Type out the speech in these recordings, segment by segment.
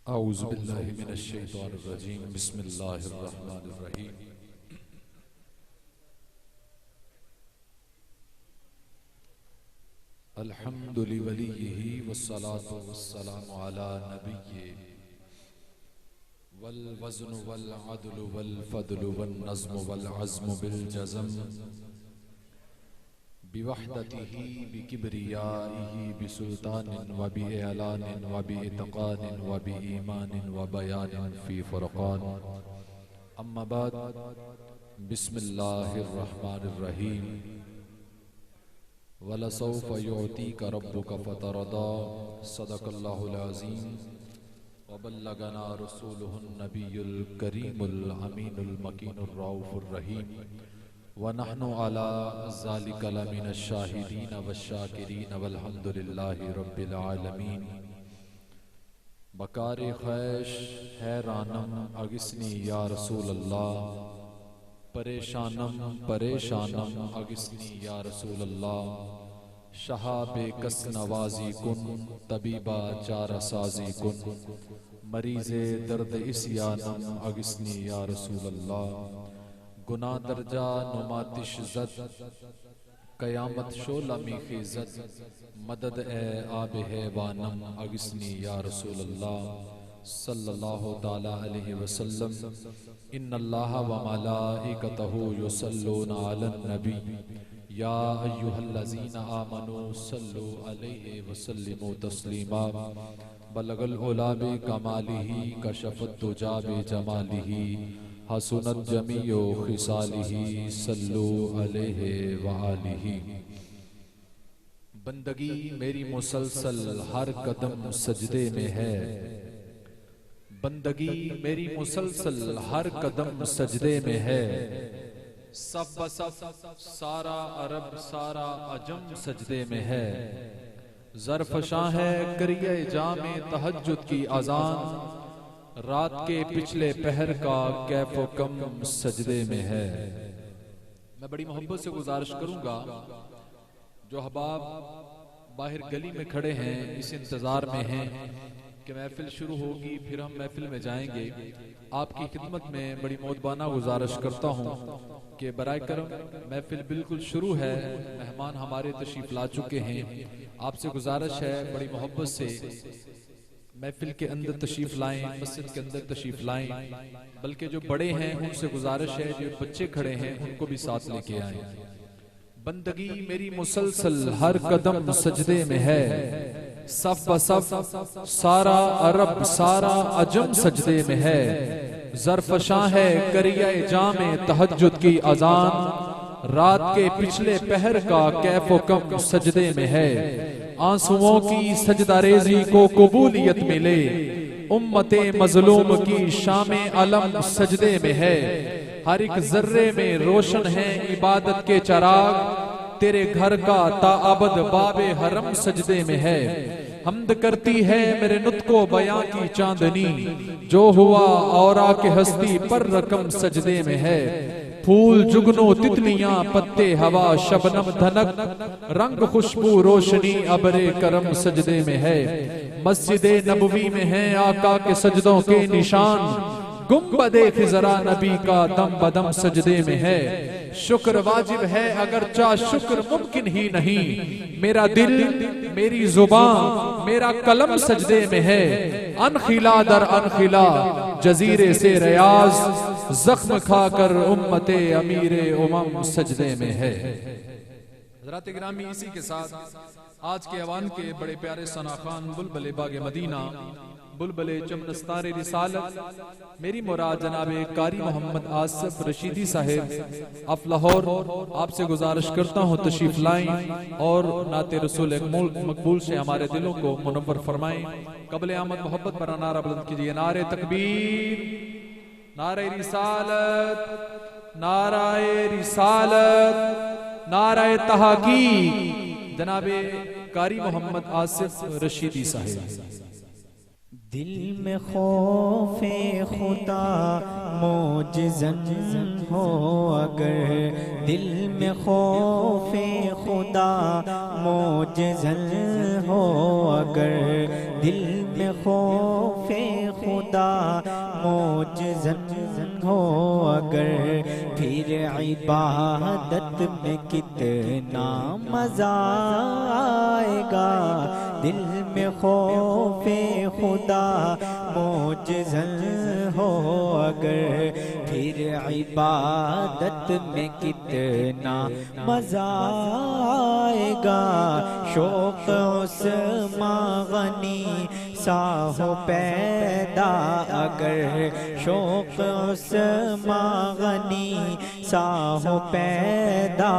اعوذ باللہ من الشیطان الرجیم بسم اللہ الرحمن الرحیم الحمد لولیہ والصلاة والسلام علی نبیہ والوزن والعدل والفضل والنظم والعزم بالجزم بوحدته بكبريائه بسلطان وبإعلان وبإتقان وبإيمان وبيان في فرقان أما بعد بسم الله الرحمن الرحيم ولسوف يعطيك ربك فترضى صدق الله العظيم وبلغنا رسوله النبي الكريم الأمين المكين الرؤوف الرحيم ونحن على ذلك لمن الشاهدين والشاكرين والحمد لله رب العالمين بکار خیش حیرانم اگسنی یا رسول اللہ پریشانم اگسنی یا رسول اللہ شہاب کس نوازی کن طبیبہ چارہ سازی کن مریض درد اسیانم اگسنی یا رسول اللہ گناہ درجہ نماتش زد قیامت شولہ می خیزت مدد اے آب حیوانم اگسنی یا رسول اللہ صلی اللہ تعالی علیہ وسلم ان اللہ و ملائکتہ یصلون علی النبی یا ایہا الذین آمنوا صلو علیہ وسلموا تسلیما بلغ العلا بکمالہ کشف الدجا بجمالہ حسنت جمیع خصالہ صلو علیہ وآلہ بندگی میری مسلسل ہر قدم سجدے میں ہے بندگی میری مسلسل ہر قدم سجدے میں ہے سب بسب سارا عرب سارا عجم سجدے میں ہے ظرفشاں ہے کریہ جام تہجد کی اذان رات کے پچھلے پہر کا کیف و کم سجدے میں ہے میں بڑی محبت سے گزارش کروں گا جو احباب باہر گلی میں کھڑے ہیں اس انتظار میں ہیں کہ محفل شروع ہوگی پھر ہم محفل میں جائیں گے آپ کی خدمت میں بڑی مؤدبانہ گزارش کرتا ہوں کہ برائے کرم محفل بالکل شروع ہے مہمان ہمارے تشریف لا چکے ہیں آپ سے گزارش ہے بڑی محبت سے محفل کے اندر تشریف لائیں مسجد کے اندر تشریف لائیں بلکہ جو بڑے ہیں ان سے گزارش ہے جو بچے کھڑے ہیں ان کو بھی ساتھ لے کے آئیں بندگی میری مسلسل ہر قدم سجدے میں ہے صف بصف سارا عرب سارا عجم سجدے میں ہے ظرفشاں ہے کریہ جام تہجد کی اذان رات کے پچھلے پہر کا کیف و کم سجدے میں ہے آنسوؤں کی سجدہ ریزی کو قبولیت ملے امت مظلوم کی شام علم سجدے میں ہے ہر ایک ذرے میں روشن ہے عبادت کے چراغ تیرے گھر کا تا ابد باب حرم سجدے میں ہے حمد کرتی ہے میرے نطق و بیاں کی چاندنی جو ہوا اورا کے ہستی پر رقم سجدے میں ہے پھول جگنو تتلیاں پتے ہوا شبنم دھنک رنگ خوشبو روشنی ابر کرم سجدے میں ہے مسجد نبوی میں ہیں آقا کے سجدوں کے نشان گنبد خضرا نبی کا دم بدم سجدے میں ہے شکر واجب ہے اگرچہ شکر ممکن ہی نہیں میرا دل میری زبان میرا قلم سجدے میں ہے انخلا در انخلا جزیرے سے ریاض زخم کھا کر امت امیر امم سجدے میں ہے حضرات گرامی اسی کے ساتھ آج کے ایوان کے بڑے پیارے ثناخوان بلبل باغ مدینہ بلبل چمنستار رسالت میری مراد جناب قاری محمد آصف رشیدی صاحب آپ لاہور آپ سے گزارش کرتا ہوں تشریف لائیں اور نعت رسول مقبول سے ہمارے دلوں کو منور فرمائیں قبل آمد محبت پر نعرہ بلند کیجئے نعرہ تکبیر نعرہ رسالت نعرہ رسالت نعرہ تحقیق جناب قاری محمد آصف رشیدی صاحب دل میں خوف خدا معجزن ہو اگر دل میں خوف خدا معجزن ہو اگر دل میں خوف خوف خدا معجزن ہو اگر پھر عبادت میں کتنا مزہ آئے گا دل میں خوف خدا معجزن ہو اگر پھر عبادت میں کتنا مزہ آئے گا شوق عثمان غنی سا ہو پیدا اگر شوق عثمان غنی سا ہو پیدا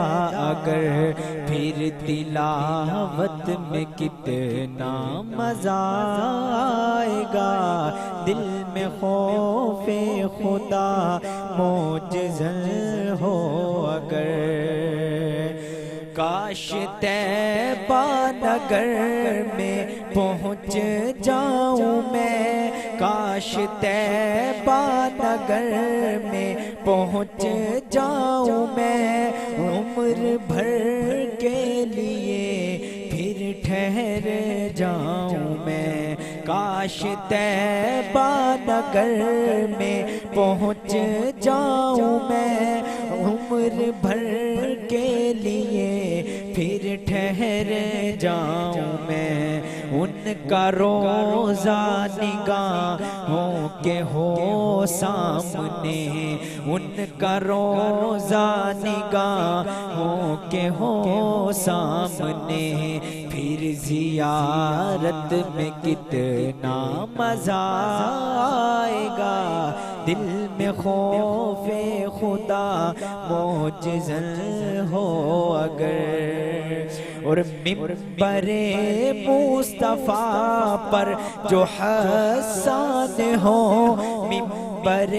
اگر پھر تلاوت میں کتنا مزہ آئے گا دل میں خوف خدا معجزن ہو اگر کاش طیبہ نگر میں پہنچ جاؤں میں کاش طیبہ نگر میں پہنچ جاؤں میں عمر بھر کے لیے پھر ٹھہر جاؤں میں کاش طیبہ نگر میں پہنچ جاؤں میں عمر بھر کے لیے پھر ٹھہر جاؤں میں ان کا روزہ نگاہوں کے ہو سامنے ان کا روزہ نگاہوں کے ہو سامنے پھر زیارت میں کتنا مزہ آئے گا دل میں خوف خدا معجزن ہو اگر اور ممبر مصطفیٰ پر جو حسان ہو ممبر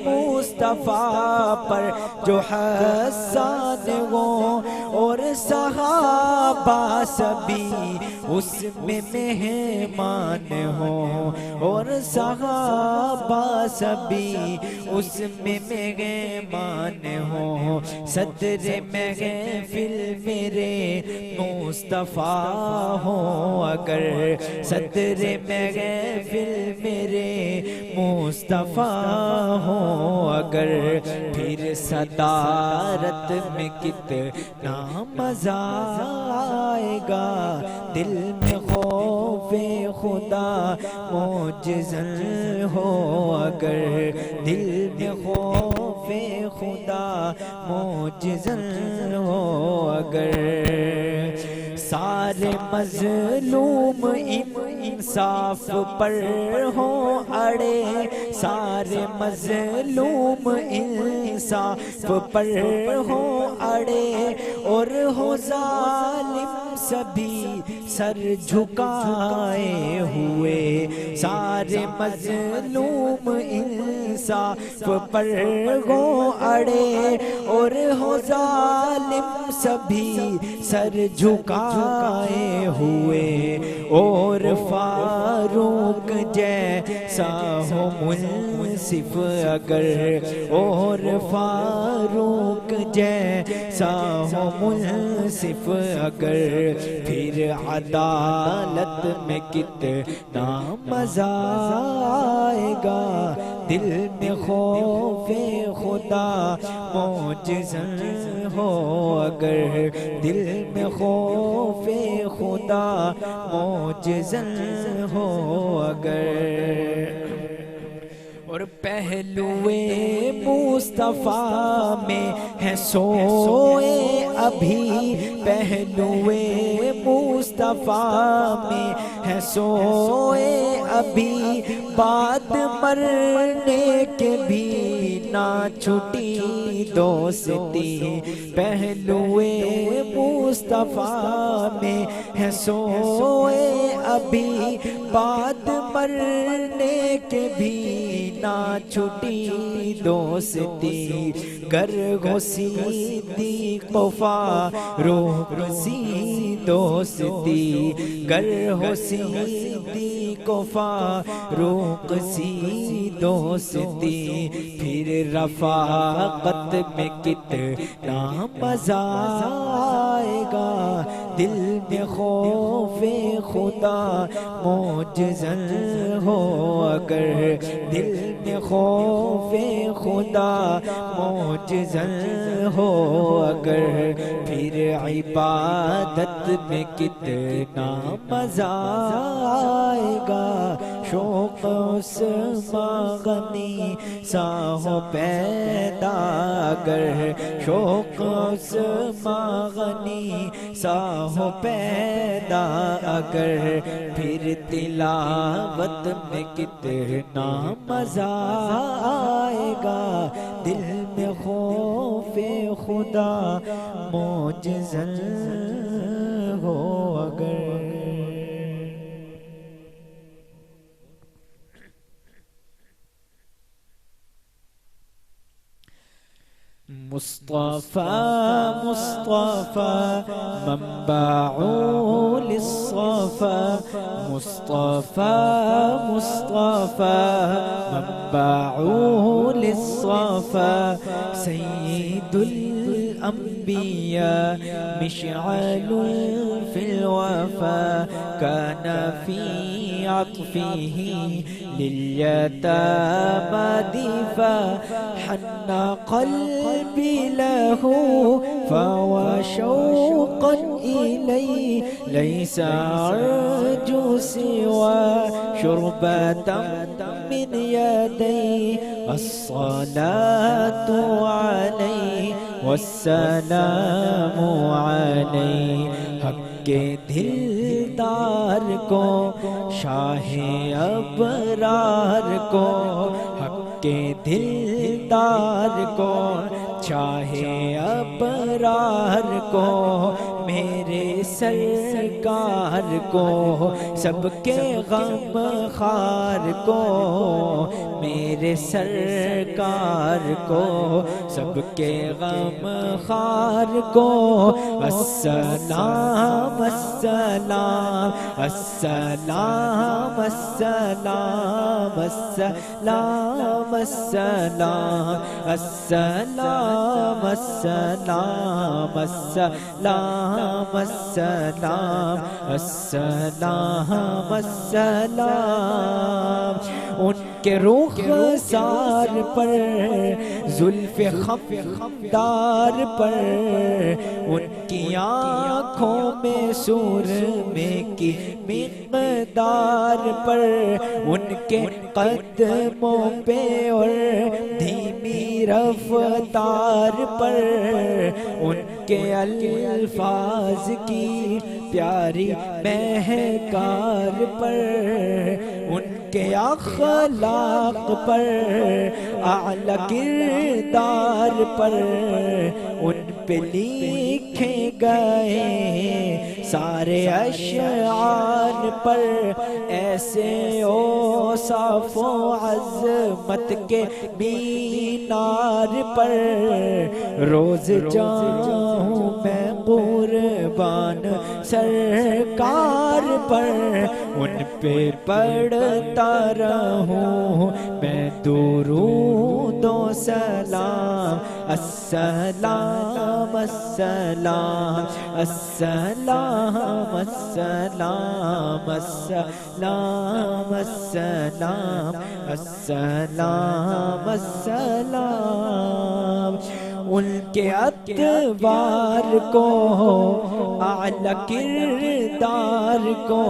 مصطفیٰ پر جو حسان ہو اور صحابہ سبھی اس میں مہمان ہو اور صحابہ سبھی اس میں مہمان ہو صدر محفل میرے مصطفیٰ ہو اگر صدر محفل میرے مصطفیٰ ہو اگر پھر صدارت میں کتنا مزہ آئے گا دل میں خوف خدا معجزن ہو اگر دل میں خوف خدا معجزن ہو اگر سارے مظلوم انصاف پر ہوں اڑے سارے مظلوم انصاف پر ہوں اڑے اور ہو ظالم سبھی سر جھکائے ہوئے سارے مظلوم انصاف پر ہوں اڑے اور ہو ظالم سبھی سر جھکائے ہوئے اور فاروق جیسا ہو منصف اگر اور فاروق جیسا ہو منصف اگر پھر عدالت میں کتنا مزہ آئے گا دل میں خوف خدا معجزن ہو اگر دل میں خوف خدا معجزن ہو اگر اور پہلوئے مصطفیٰ میں ہے سوئے ابھی پہلوئے مصطفیٰ میں ہے سوئے ابھی بعد مرنے کے بھی نہ چھٹی دوستی پہلوئے مصطفیٰ میں ہے سوئے ابھی بعد مرنے کے بھی نہ چھٹی دوستی گر صدیق فاروق سی دوستی گر صدیق فاروق سی دوستی پھر رفاقت میں کتنا مزہ آئے گا دل میں خوف خدا معجزن ہو اگر دل میں خوف خدا معجزن ہو اگر پھر عبادت میں کتنا مزہ آئے گا شوق اس مغنی سا ہو پیدا اگر شوق اس مغنی سا ہو پیدا اگر پھر تلاوت میں کتنا مزہ آئے گا دل میں خوف خدا معجزن ہو اگر مصطفى مصطفى منبع للصفا مصطفى مصطفى منبع للصفا سيد الأنبياء مشعل في الوفا كان في عطفه لليتامى دفا حن قلبي له فهو شوقا إليه ليس أرجو سوى شربة من يديه الصلاة عليه والسلام عليه حق دلدار کو شاہ ابرار کو حق دلدار کو شاہ ابرار کو میرے سرکار کو سب کے غم خار کو میرے سرکار کو سب کے غم خار کو السلام السلام السلام السلام السلام السلام السلام السلام السلام السلام السلام السلام ان کے رخسار پر زلف خمدار پر ان کی آنکھوں میں سرمے کی مقدار پر ان کے قدموں پہ اور دھیمی رفتار پر ان کے الفاظ کی پیاری مہکار پر ان کے اخلاق پر اعلی کردار پر ان پہ لکھے گئے سارے اشعار پر ایسے اوصاف و عظمت کے مینار پر روز جاؤں میں قربان سرکار پر ان پہ پڑھتا رہوں میں درود و سلام السلام السلام السلام السلام السلام السلام السلام السلام ان کے اتبار کو اعلی کردار کو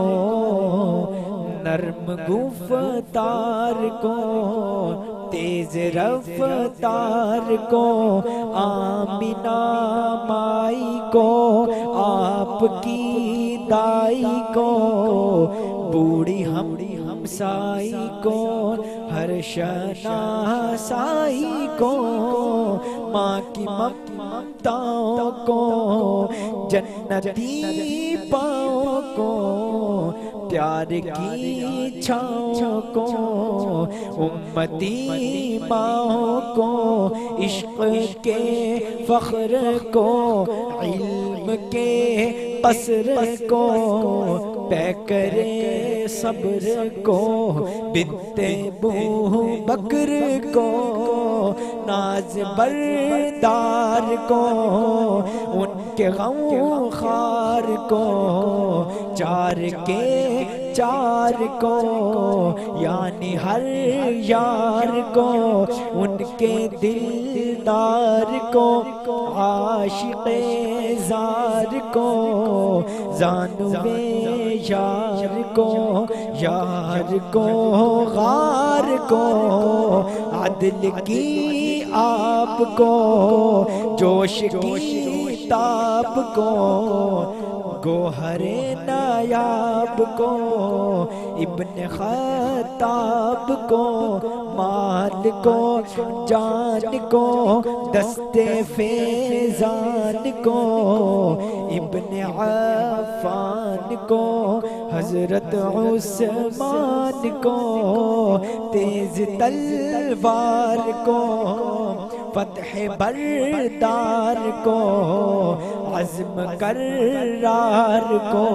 نرم گفتار کو تیز رفتار کو آمینہ مائی کو آپ کی دائی کو بوڑھی ہمسائی کو ہر شناسائی کو ماں کی ممتاؤں کو جنتی پاؤں کو پیار کی چھاؤں کو امتی ماؤں کو عشق کے فخر کو علم کے قصر کو پیکرے صبر کو بنت ابو بکر کو ناز بردار کو، ان کے غم خار کو، چار کے چار کو، یعنی ہر یار کو، ان کے دلدار کو، عاشق زار کو، زانوے یار کو، یار کو غار کو، عدل کی آپ کو، جوش کی تاب کو، گوہر نایاب کو، ابن خطاب کو، مال کو، جان کو، دست فیضان کو، ابن عفان کو، حضرت عثمان کو، تیز تلوار کو، فتح بردار کو، عزم کرار کو،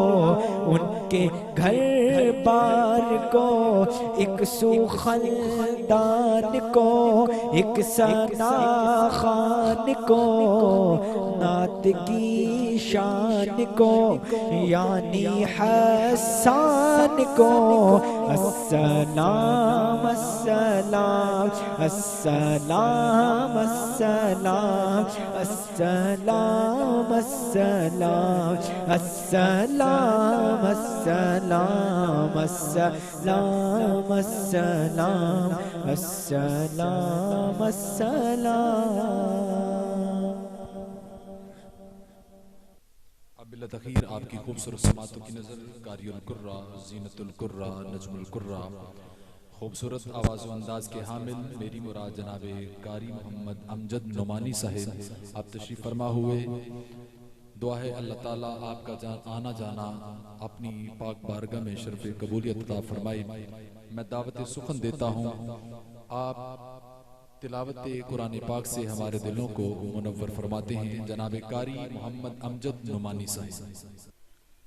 ان کے گھر بار کو، ایک سو خلدان کو، ایک ثنا خان کو، نعت کی شان کو، یعنی حسان کو، السلام السلام السلام السلام السلام السلام السلام السلام السلام السلام السلام السلام۔ اب بالتخیر آپ کی خوبصورت سماعتوں کی نظر قاری القرہ، زینت القرہ، نجم القرہ، خوبصورت آواز و انداز کے حامل میری مراد جناب قاری محمد امجد نعمانی صاحب آپ تشریف فرما ہوئے۔ دعا ہے اللہ تعالیٰ آپ کا آنا جانا اپنی پاک بارگاہ میں شرف قبولیت عطا فرمائے۔ میں دعوت سخن دیتا ہوں، آپ تلاوت قرآن پاک سے ہمارے دلوں کو منور فرماتے ہیں جناب قاری محمد امجد نعمانی صاحب۔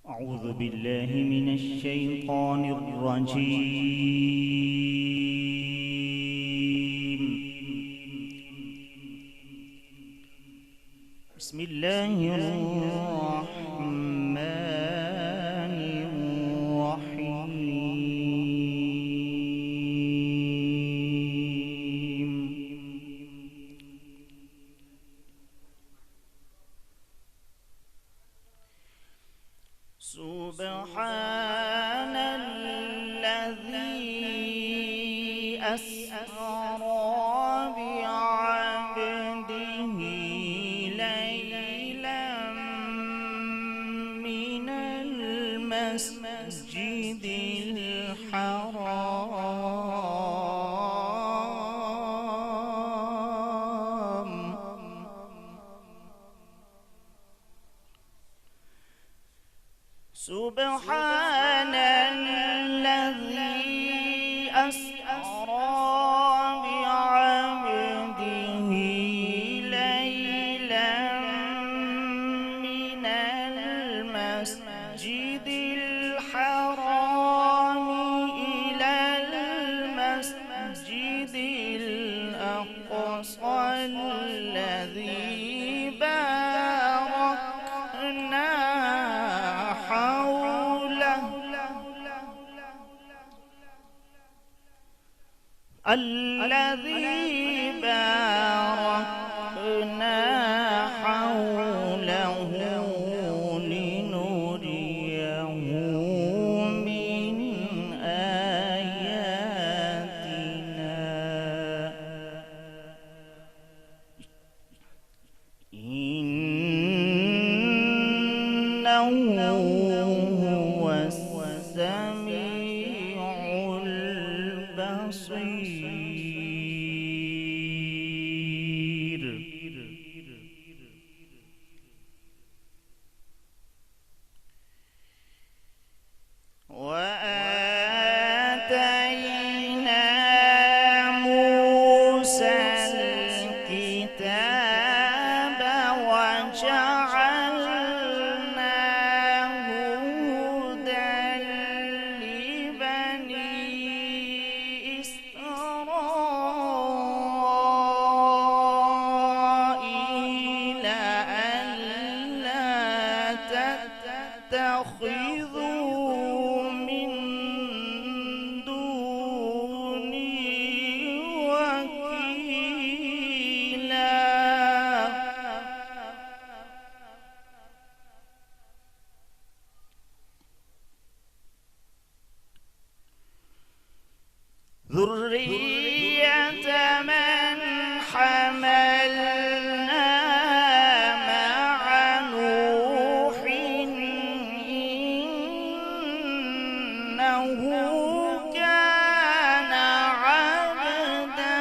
اعوذ باللہ من الشیطان الرجیم، بسم اللہ الرحمن الرحیم۔ سبحان الذي أسرى بعبده ليلا من المسجد الحرام سبحان الذي أسرى بعبده ليلا من المسجد الحرام إلى المسجد الأقصى الذي باركنا الذي باركنا حوله لنريه من آياتنا إنه هو السميع البصير۔ وآتينا موسى الكتاب وجعلناه هدى لبني إسرائيل ذرية من حملنا مع نوح إنه كان عبدا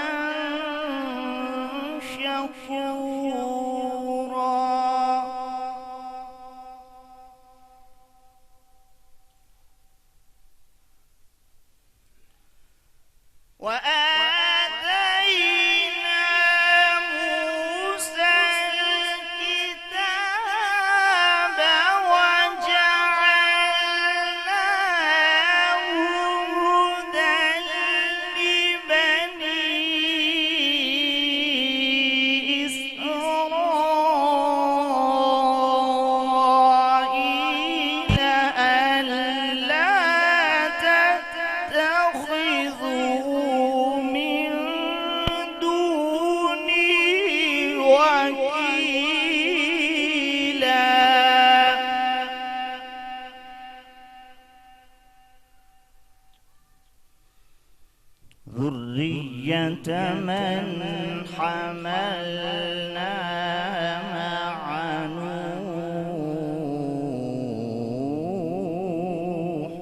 شكورا وآتينا موسى الكتاب وجعلناه هدى لبني إسرائيل ألا تتخذوا من دوني وكيلا ذرية من حملنا مع نوح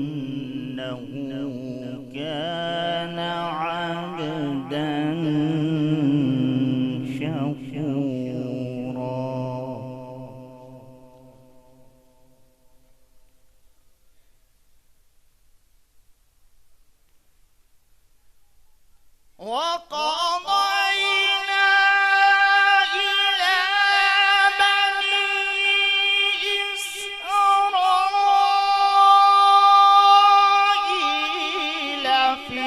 إنه كان عبدا شكورا وقضينا إلى بني إسرائيل في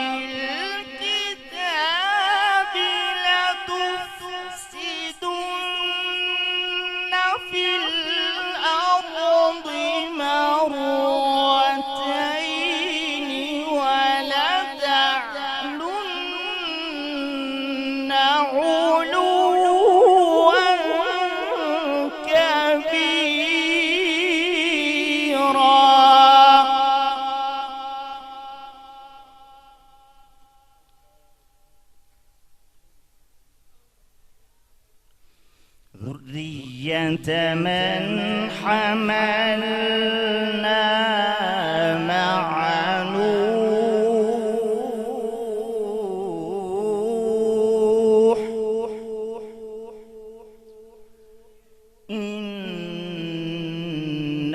الكتاب لتفسدن في الأرض مرتين ولتعلن علوا كبيرا ذرية من حملنا مع نوح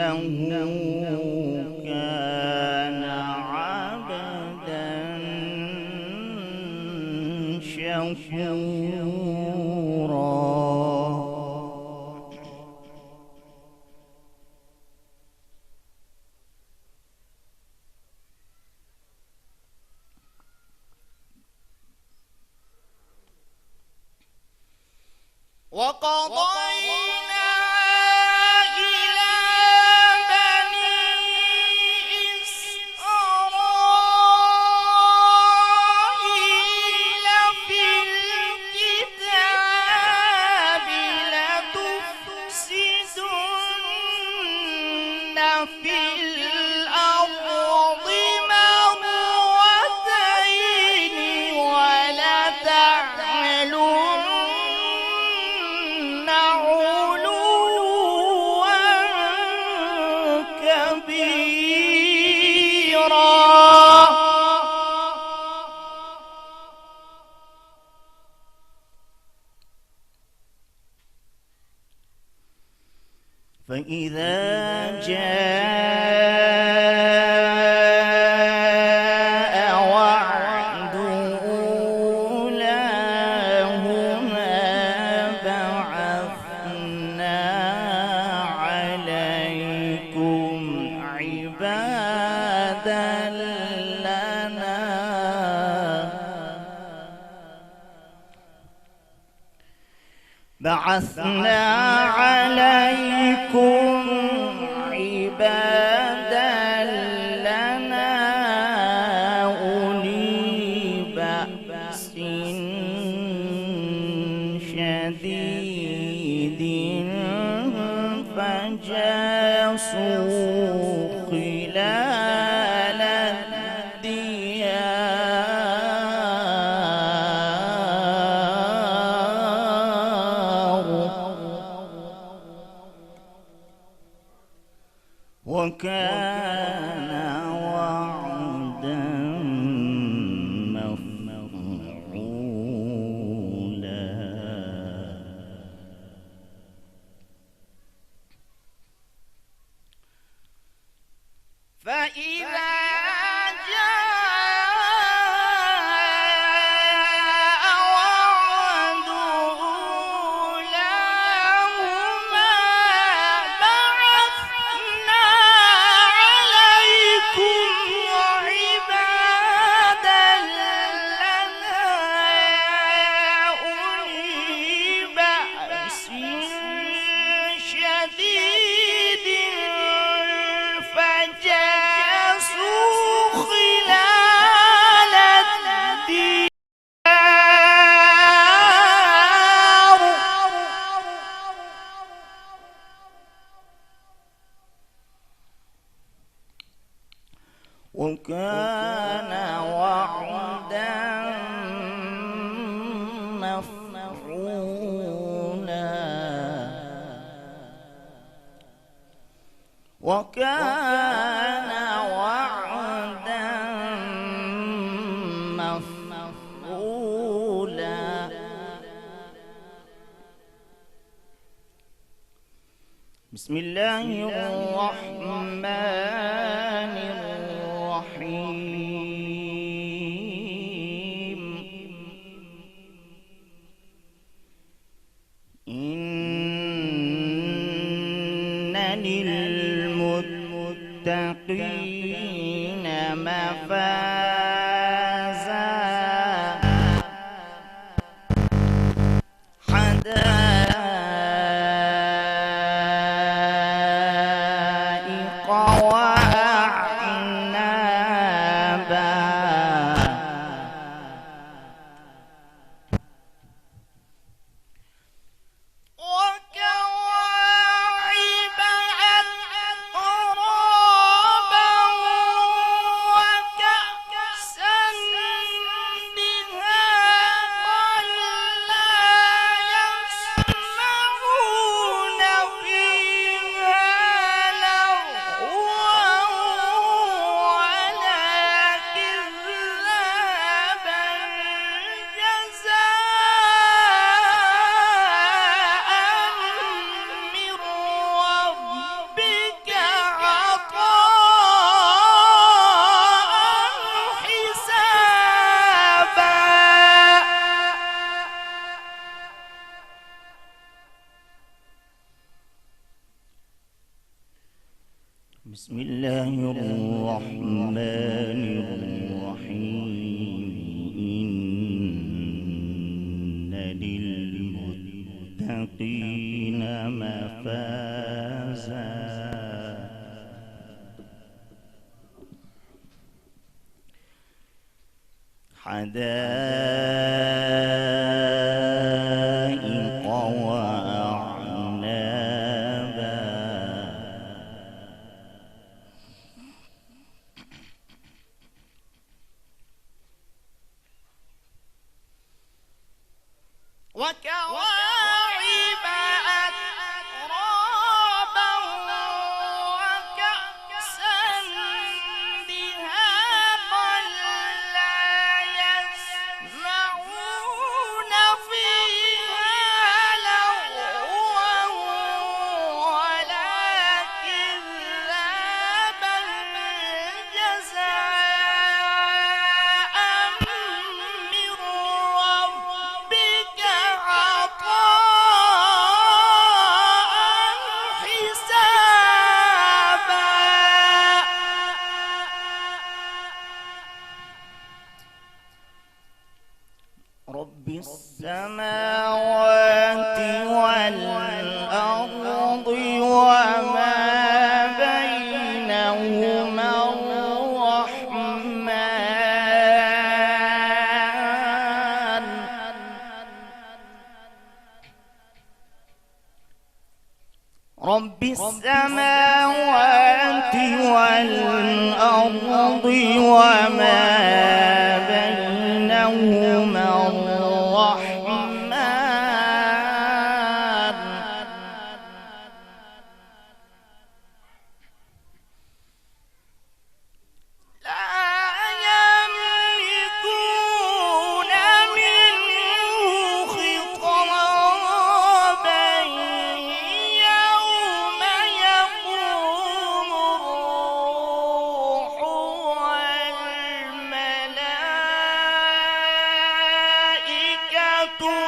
إنه كان عبدا شكورا وقضينا إلى بني إسرائيل في الكتاب لتفسدن في الأرض مرتين ولتعلن علوا كبيرا فإذا جاء وعد أولاهما بعثنا عليكم عبادا لنا بعثنا عليكم عبادا لنا أولي بأس شديد فجاسوا خلال وعدا مفعولا. فإذا وكان وعدا مفعولا. وكان وعدا مفعولا. بسم الله الرحمن الرحيم. إن للمتقين مفازا حدائق وأعنابا وكواعب أترابا وكأسا دهاقا لا يسمعون فيها لغوا ولا كذابا جزاء من ربك عطاء حسابا. بسم الله الرحمن الرحيم. إن للمتقين مفازا حدائق وأعنابا وكواعب أترابا وكأسا دهاقا لا يسمعون فيها لغوا ولا كذابا جزاء من ربك عطاء حسابا. رب السماوات والأرض وما بينهما الرحمن. رب السماوات والأرض وما بينهما الرحمن.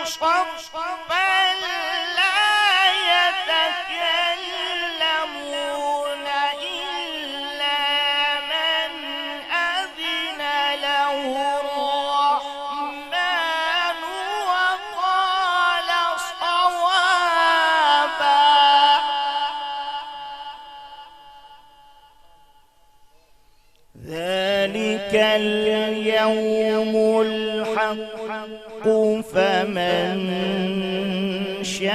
صفا لا يتكلمون إلا من أذن له الرحمن وقال صوابا. ذلك اليوم الحق فمن شاء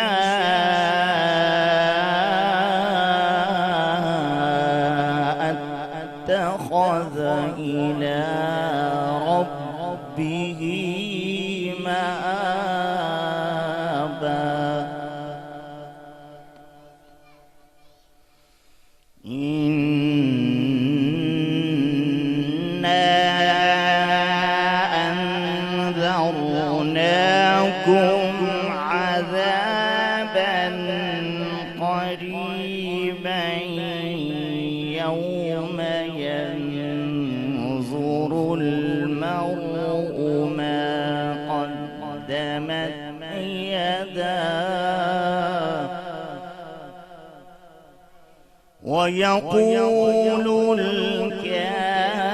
اتخذ إلى ربه مآبا. أنذرناكم عذابا قريبا يوم ينظر المرء ما قدمت يداه ويقول الكافر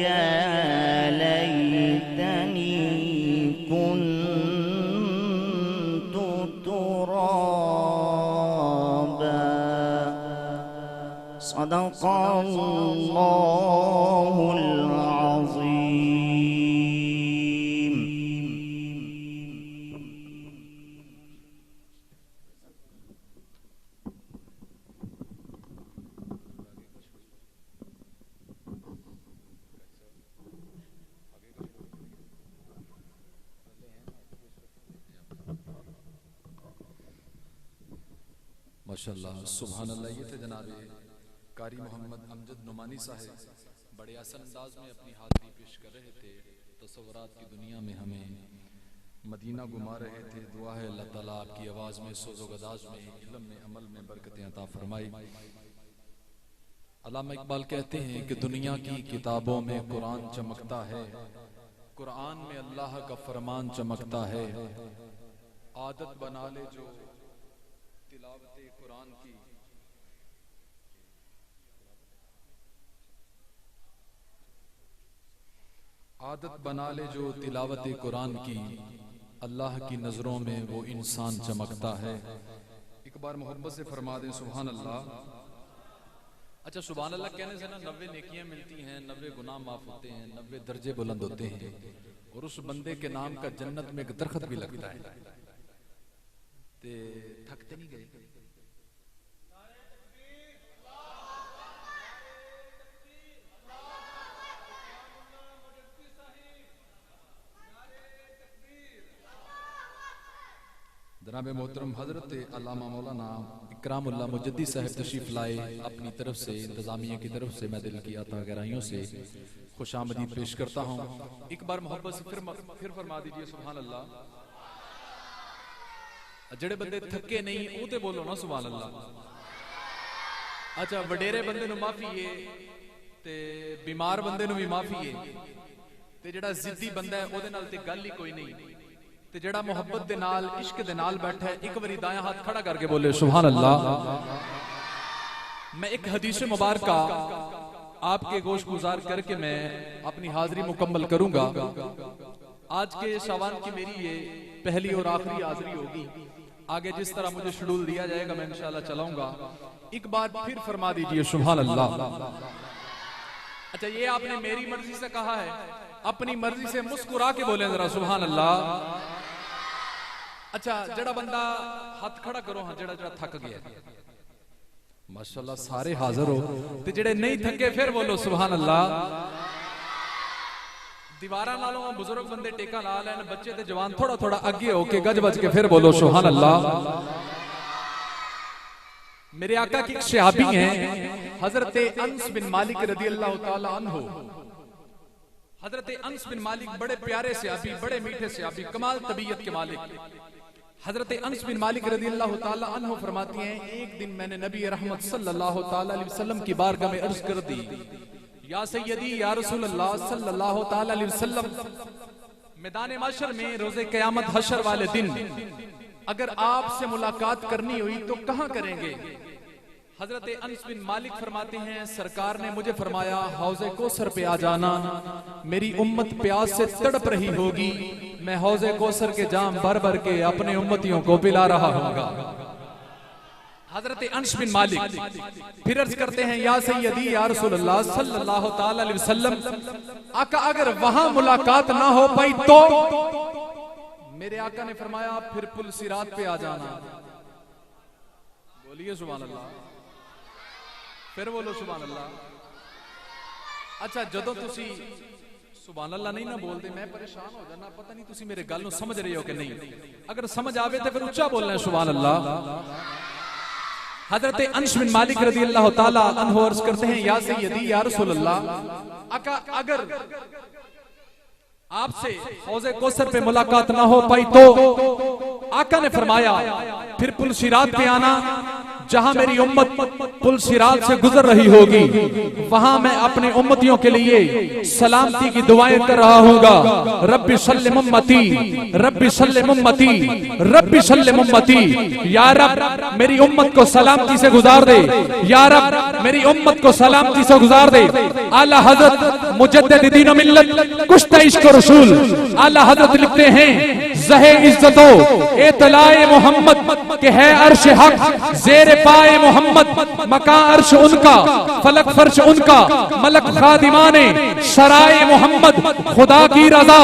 يا ليتني كنت ترابا. صدق الله العظيم. ماشاءاللہ سبحان اللہ. یہ تھے جناب قاری محمد امجد نعمانی صاحب، بڑے آسان انداز میں اپنی حاضری پیش کر رہے تھے. تصورات کی دنیا میں ہمیں مدینہ گھما رہے تھے. دعا ہے اللہ تعالیٰ آپ کی آواز میں، سوز و گداز میں، علم میں، عمل میں برکتیں عطا فرمائی. علامہ اقبال کہتے ہیں کہ دنیا کی کتابوں میں قرآن چمکتا ہے، قرآن میں اللہ کا فرمان چمکتا ہے. عادت بنا لے جو تلاوت قرآن کی، عادت بنا لے جو تلاوت قرآن کی، اللہ کی نظروں میں وہ انسان چمکتا ہے. ایک بار محبت سے فرما دیں سبحان اللہ. اچھا سبحان اللہ کہنے سے نا 90 نیکیاں ملتی ہیں، 90 گناہ معاف ہوتے ہیں، 90 درجے بلند ہوتے ہیں، اور اس بندے کے نام کا جنت میں ایک درخت بھی لگتا ہے. تے تھکتے نہیں گئے. جناب محترم حضرت علامہ مولانا اکرام اللہ مجدی صاحب تشریف لائے. اپنی طرف سے، انتظامیہ کی طرف سے میں دل کی عطا گہرائیوں سے خوش آمدید پیش کرتا ہوں. ایک بار محبت سے پھر فرما دیجئے سبحان اللہ. جڑے بندے تھکے نہیں او تے بولو نا سبحان اللہ. اچھا وڈیرے بندے نو معافی ہے تے بیمار بندے نو بھی معافی ہے تے جڑا ضدی بندہ ہے او دے نال تے گل ہی کوئی نہیں تے جڑا محبت دے نال عشق دے نال بیٹھا ہے ایک واری دایاں ہاتھ کھڑا کر کے بولے سبحان اللہ. میں ایک حدیث مبارکہ آپ کے گوش گزار کر کے میں اپنی حاضری مکمل کروں گا. آج کے شعبان کی میری یہ پہلی اور آخری حاضری ہوگی. آگے جس طرح مجھے شیڈول دیا جائے گا میں انشاءاللہ چلاؤں گا. ایک بار پھر فرما دیجئے سبحان اللہ. اچھا یہ آپ نے میری مرضی سے کہا ہے، اپنی مرضی سے مسکرا کے بولیں ذرا سبحان اللہ. اچھا جڑا بندہ ہاتھ کھڑا کرو ہاں جڑا تھک گیا. ماشاءاللہ سارے حاضر ہو تے جڑے نہیں تھکے پھر بولو سبحان اللہ. دیوارہ نالوں بزرگ بندے ٹیکا لا لین، بچے تے جوان تھوڑا تھوڑا اگے ہو کے گج بج کے پھر بولو سبحان اللہ. میرے آقا کی ایک صحابی ہیں حضرت انس بن مالک رضی اللہ تعالی عنہ. حضرت انس بن مالک بڑے پیارے صحابی، بڑے میٹھے صحابی، کمال طبیعت کے مالک. حضرت انس بن مالک رضی اللہ تعالی عنہ فرماتی ہیں ایک دن میں نے نبی رحمت صلی اللہ تعالی علیہ وسلم کی بارگاہ میں عرض کر دی یا سیدی یا رسول اللہ صلی اللہ تعالی علیہ وسلم میدان محشر میں روز قیامت حشر والے دن اگر آپ سے ملاقات کرنی ہوئی تو کہاں کریں گے؟ حضرت انس بن مالک فرماتے ہیں سرکار نے مجھے فرمایا حوض کوثر پہ آ جانا، میری امت پیاس سے تڑپ رہی ہوگی، میں حوض کوثر کے جام بھر بھر کے اپنے امتیوں کو پلا رہا ہوں گا۔ حضرت انس بن مالک پھر عرض کرتے ہیں یا سیدی یا رسول اللہ صلی اللہ تعالی علیہ وسلم، آقا اگر وہاں ملاقات نہ ہو پائی تو؟ میرے آقا نے فرمایا پھر پل صراط پہ آ جانا۔ بولیے سبحان اللہ، پھر بولو سبحان اللہ۔ اچھا جدوں تسی سبحان اللہ نہیں نہ بول دے میں پریشان ہو جانا، پتہ نہیں تسی میرے گل نو سمجھ رہے ہو کہ نہیں، اگر سمجھ آوے تے پھر اچھا بولنا ہے سبحان اللہ۔ حضرت انس بن مالک رضی اللہ تعالی عنہ عرض کرتے ہیں یا سیدی یا رسول اللہ، آقا اگر آپ سے حوض کوثر پہ ملاقات نہ ہو پائی تو؟ آقا نے فرمایا پھر پل صراط پہ آنا، جہاں میری امت پل صراط سے گزر رہی ہوگی وہاں میں اپنے امتیوں کے لیے سلامتی کی دعائیں کر رہا ہوں گا، رب سلم امتی رب سلم امتی رب سلم امتی، یا رب میری امت کو سلامتی سے گزار دے، یا رب میری امت کو سلامتی سے گزار دے۔ اعلیٰ حضرت مجدد دین و ملت کشتہ عشق و رسول اعلیٰ حضرت لکھتے ہیں زہ عزت و اطلاع محمد کہ ہے عرش حق زیر پائے محمد، مکان عرش ان کا فلک فرش ان کا، ملک خادمان سرائے محمد، خدا کی رضا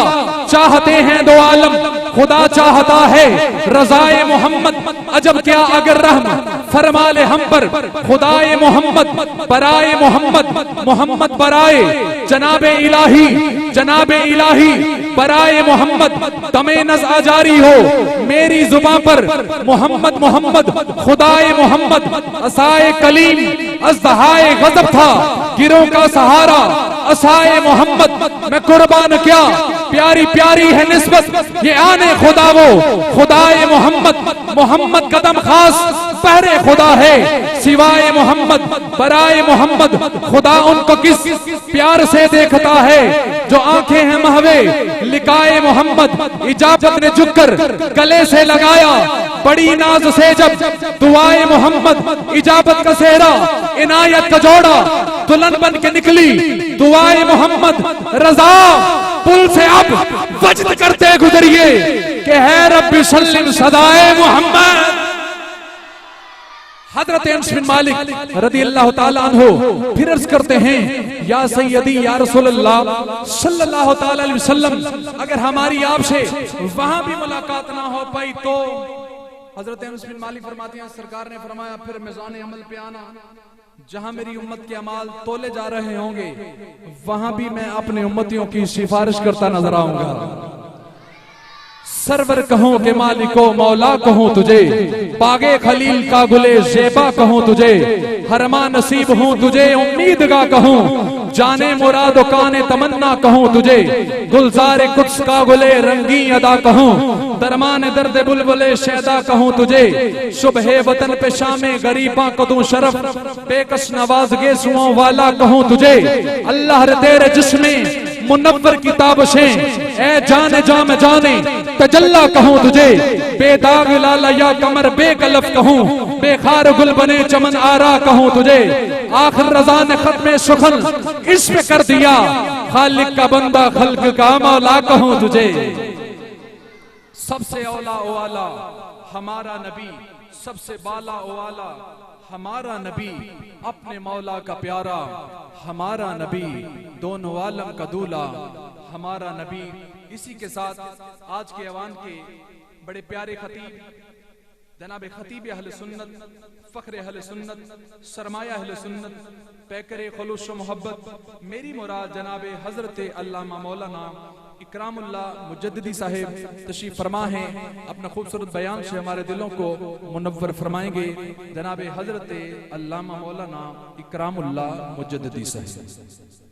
چاہتے ہیں دو عالم، خدا چاہتا ہے رضائے محمد، عجب کیا اگر رحم فرما لے ہم پر خدائے محمد، برائے محمد محمد برائے جناب الہی برائے محمد، تمہیں نزع جاری ہو میری زباں پر محمد محمد خدائے محمد، عصائے کلیم ازدہائے غضب تھا گروہ کا سہارا، عصائے محمد میں قربان کیا پیاری پیاری ہے نسبت یہ آنے خدا وہ خدائے محمد، محمد قدم خاص پہرے خدا ہے سوائے محمد، برائے محمد خدا ان کو کس پیار سے دیکھتا ہے جو آنکھیں ہیں مہوے لکائے محمد، اجابت نے جھک کر گلے سے لگایا بڑی ناز سے جب دعائے محمد، اجابت کا سہرا عنایت کا جوڑا دلہن بن کے نکلی دعائے محمد، رضا پل سے اب وجد کرتے گزریے کہ ہے رب سلم صدائے محمد۔ حضرت انس بن مالک رضی اللہ تعالیٰ عنہ پھر عرض کرتے ہیں یا سیدی یا رسول اللہ صلی اللہ تعالیٰ علیہ وسلم، اگر ہماری آپ سے وہاں بھی ملاقات نہ ہو پائی تو؟ حضرت انس بن مالک فرماتے ہیں سرکار نے فرمایا پھر میزان عمل پہ آنا، جہاں میری امت کے اعمال تولے جا رہے ہوں گے وہاں بھی میں اپنے امتیوں کی سفارش کرتا نظر آؤں گا۔ سرور کہوں کہ مالک و مولا کہوں تجھے، باغے خلیل کا گلے زیبا کہوں تجھے، حرما نصیب ہوں تجھے امیدگاہ کہوں، جانے مراد و کانے تمنا کہوں تجھے، گلزار قدس کا گلے رنگی ادا کہوں، درمان درد بلبلے شیدا کہوں تجھے، شبہ وطن پہ شام غریباں کو دوں شرف، بے کس نوازگے سوؤں والا کہوں تجھے، اللہ رے تیرے جسم منور کی تابشیں اے جانے جام جانے تجلا کہوں تجھے، بے داغ لالا یا کمر بے کلف کہوں، بے خار گل بنے چمن آرا کہوں تجھے، آخر رضا نے ختم سخن اس پہ کر دیا، خالق کا بندہ خلق کا مولا کہوں تجھے۔ سب سے اولا او آلہ ہمارا نبی، سب سے بالا او آلہ ہمارا نبی، اپنے مولا کا پیارا ہمارا نبی، دونوں عالم کا دولہ ہمارا نبی۔ اسی کے ساتھ آج کے ایوان کے بڑے پیارے خطیب جناب خطیب اہل سنت، فخر اہل سنت، سرمایہ اہل سنت، پیکر خلوص و محبت، میری مراد جناب حضرت علامہ مولانا اکرام اللہ مجددی صاحب تشریف فرما ہیں، اپنا خوبصورت بیان سے ہمارے دلوں کو منور فرمائیں گے جناب حضرت علامہ مولانا اکرام اللہ مجددی صاحب۔